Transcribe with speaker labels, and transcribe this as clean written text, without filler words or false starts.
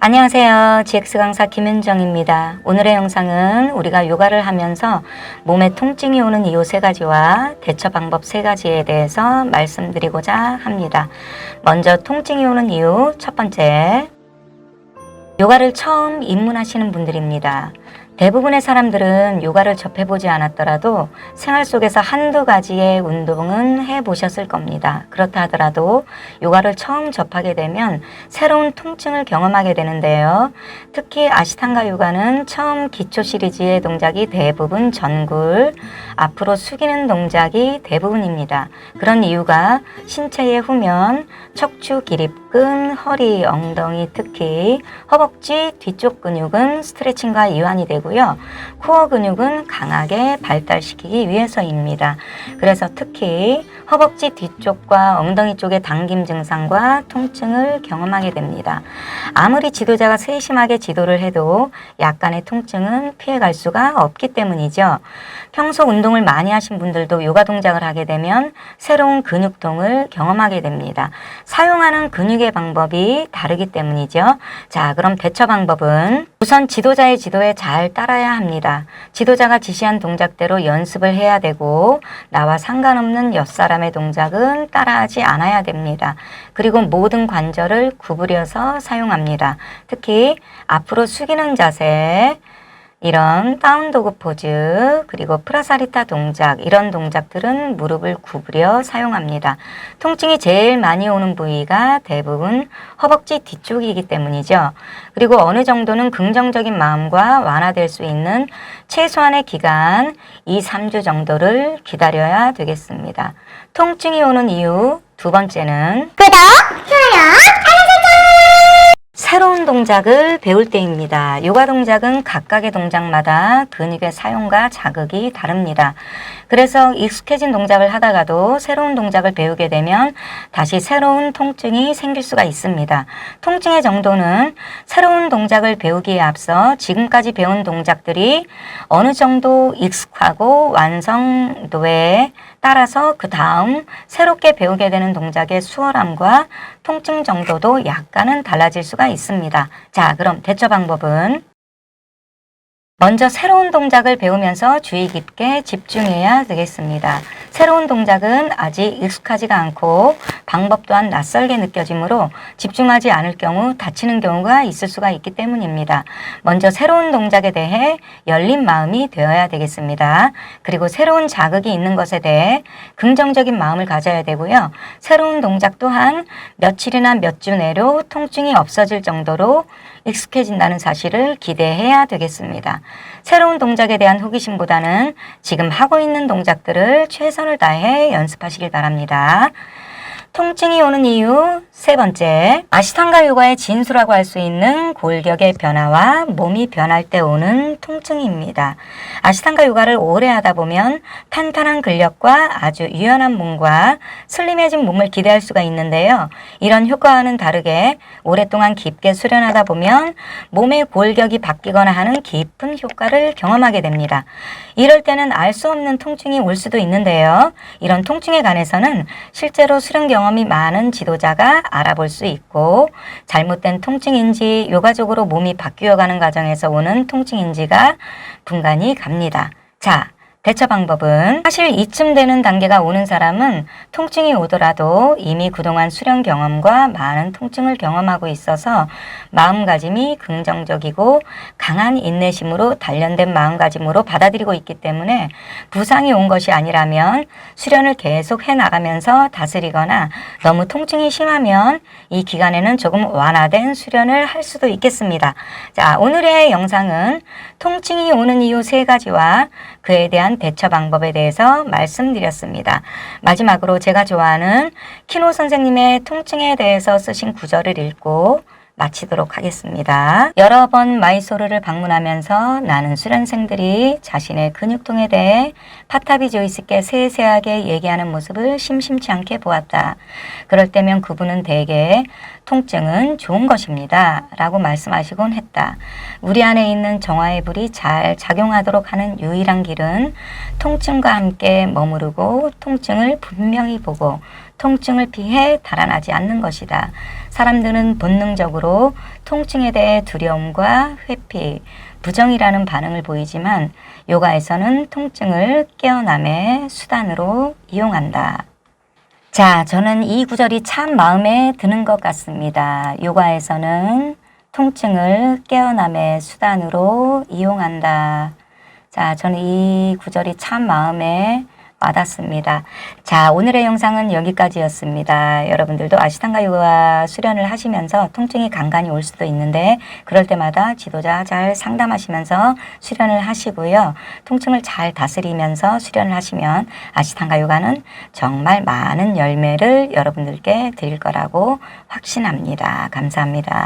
Speaker 1: 안녕하세요. GX 강사 김윤정입니다. 오늘의 영상은 우리가 요가를 하면서 몸에 통증이 오는 이유 3가지와 대처 방법 3가지에 대해서 말씀드리고자 합니다. 먼저 통증이 오는 이유 첫 번째, 요가를 처음 입문하시는 분들입니다. 대부분의 사람들은 요가를 접해보지 않았더라도 생활 속에서 한두 가지의 운동은 해보셨을 겁니다. 그렇다 하더라도 요가를 처음 접하게 되면 새로운 통증을 경험하게 되는데요. 특히 아시탄가 요가는 처음 기초 시리즈의 동작이 대부분 전굴, 앞으로 숙이는 동작이 대부분입니다. 그런 이유가 신체의 후면, 척추 기립근, 허리, 엉덩이, 특히 허벅지 뒤쪽 근육은 스트레칭과 이완이 되고 코어 근육은 강하게 발달시키기 위해서입니다. 그래서 특히 허벅지 뒤쪽과 엉덩이 쪽의 당김 증상과 통증을 경험하게 됩니다. 아무리 지도자가 세심하게 지도를 해도 약간의 통증은 피해갈 수가 없기 때문이죠. 평소 운동을 많이 하신 분들도 요가 동작을 하게 되면 새로운 근육통을 경험하게 됩니다. 사용하는 근육의 방법이 다르기 때문이죠. 자, 그럼 대처 방법은 우선 지도자의 지도에 잘 따라야 합니다. 지도자가 지시한 동작대로 연습을 해야 되고 나와 상관없는 옆사람의 동작은 따라하지 않아야 됩니다. 그리고 모든 관절을 구부려서 사용합니다. 특히 앞으로 숙이는 자세, 이런 다운도그 포즈, 그리고 프라사리타 동작, 이런 동작들은 무릎을 구부려 사용합니다. 통증이 제일 많이 오는 부위가 대부분 허벅지 뒤쪽이기 때문이죠. 그리고 어느 정도는 긍정적인 마음과 완화될 수 있는 최소한의 기간 2-3주 정도를 기다려야 되겠습니다. 통증이 오는 이유 두 번째는
Speaker 2: 구독, 좋아요, 알람 설정!
Speaker 1: 새로운 동작을 배울 때입니다. 요가 동작은 각각의 동작마다 근육의 사용과 자극이 다릅니다. 그래서 익숙해진 동작을 하다가도 새로운 동작을 배우게 되면 다시 새로운 통증이 생길 수가 있습니다. 통증의 정도는 새로운 동작을 배우기에 앞서 지금까지 배운 동작들이 어느 정도 익숙하고 완성도에 따라서 그 다음 새롭게 배우게 되는 동작의 수월함과 통증 정도도 약간은 달라질 수가 있습니다. 자, 그럼 대처 방법은 먼저 새로운 동작을 배우면서 주의 깊게 집중해야 되겠습니다. 새로운 동작은 아직 익숙하지가 않고 방법 또한 낯설게 느껴지므로 집중하지 않을 경우 다치는 경우가 있을 수가 있기 때문입니다. 먼저 새로운 동작에 대해 열린 마음이 되어야 되겠습니다. 그리고 새로운 자극이 있는 것에 대해 긍정적인 마음을 가져야 되고요. 새로운 동작 또한 며칠이나 몇 주 내로 통증이 없어질 정도로 익숙해진다는 사실을 기대해야 되겠습니다. 새로운 동작에 대한 호기심보다는 지금 하고 있는 동작들을 최선을 다해 연습하시길 바랍니다. 통증이 오는 이유 세 번째, 아시탄가 요가의 진수라고 할 수 있는 골격의 변화와 몸이 변할 때 오는 통증입니다. 아시탄가 요가를 오래 하다 보면 탄탄한 근력과 아주 유연한 몸과 슬림해진 몸을 기대할 수가 있는데요. 이런 효과와는 다르게 오랫동안 깊게 수련하다 보면 몸의 골격이 바뀌거나 하는 깊은 효과를 경험하게 됩니다. 이럴 때는 알 수 없는 통증이 올 수도 있는데요. 이런 통증에 관해서는 실제로 수련 경험이 많은 지도자가 알아볼 수 있고 잘못된 통증인지 요가적으로 몸이 바뀌어가는 과정에서 오는 통증인지가 분간이 갑니다. 자, 대처 방법은 사실 이쯤 되는 단계가 오는 사람은 통증이 오더라도 이미 그동안 수련 경험과 많은 통증을 경험하고 있어서 마음가짐이 긍정적이고 강한 인내심으로 단련된 마음가짐으로 받아들이고 있기 때문에 부상이 온 것이 아니라면 수련을 계속 해나가면서 다스리거나 너무 통증이 심하면 이 기간에는 조금 완화된 수련을 할 수도 있겠습니다. 자, 오늘의 영상은 통증이 오는 이유 3가지와 그에 대한 대처 방법에 대해서 말씀드렸습니다. 마지막으로 제가 좋아하는 키노 선생님의 통증에 대해서 쓰신 구절을 읽고 마치도록 하겠습니다. 여러 번 마이소르를 방문하면서 나는 수련생들이 자신의 근육통에 대해 파타비 조이스께 세세하게 얘기하는 모습을 심심치 않게 보았다. 그럴 때면 그분은 대개 통증은 좋은 것입니다. 라고 말씀하시곤 했다. 우리 안에 있는 정화의 불이 잘 작용하도록 하는 유일한 길은 통증과 함께 머무르고 통증을 분명히 보고 통증을 피해 달아나지 않는 것이다. 사람들은 본능적으로 통증에 대해 두려움과 회피, 부정이라는 반응을 보이지만 요가에서는 통증을 깨어남의 수단으로 이용한다. 자, 저는 이 구절이 참 마음에 드는 것 같습니다. 요가에서는 통증을 깨어남의 수단으로 이용한다. 자, 저는 이 구절이 참 마음에 와닿습니다. 자, 오늘의 영상은 여기까지였습니다. 여러분들도 아시탄가 요가 수련을 하시면서 통증이 간간히 올 수도 있는데 그럴 때마다 지도자 잘 상담하시면서 수련을 하시고요. 통증을 잘 다스리면서 수련을 하시면 아시탄가 요가는 정말 많은 열매를 여러분들께 드릴 거라고 확신합니다. 감사합니다.